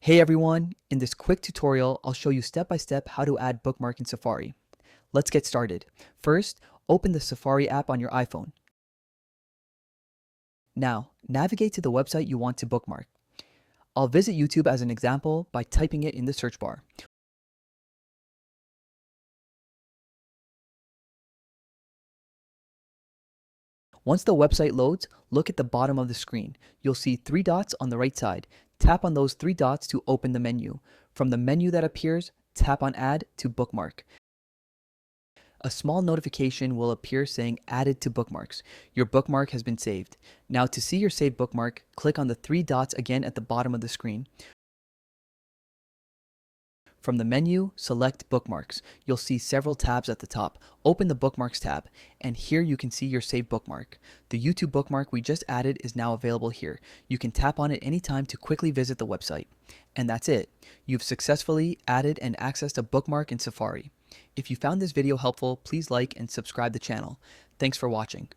Hey everyone, in this quick tutorial, I'll show you step by step how to add bookmark in Safari. Let's get started. First, open the Safari app on your iPhone. Now, navigate to the website you want to bookmark. I'll visit YouTube as an example by typing it in the search bar. Once the website loads, look at the bottom of the screen. You'll see 3 dots on the right side. Tap on those 3 dots to open the menu. From the menu that appears, tap on Add to Bookmark. A small notification will appear saying Added to Bookmarks. Your bookmark has been saved. Now to see your saved bookmark, click on the 3 dots again at the bottom of the screen. From the menu, select Bookmarks. You'll see several tabs at the top. Open the Bookmarks tab, and here you can see your saved bookmark. The YouTube bookmark we just added is now available here. You can tap on it anytime to quickly visit the website. And that's it. You've successfully added and accessed a bookmark in Safari. If you found this video helpful, please like and subscribe the channel. Thanks for watching.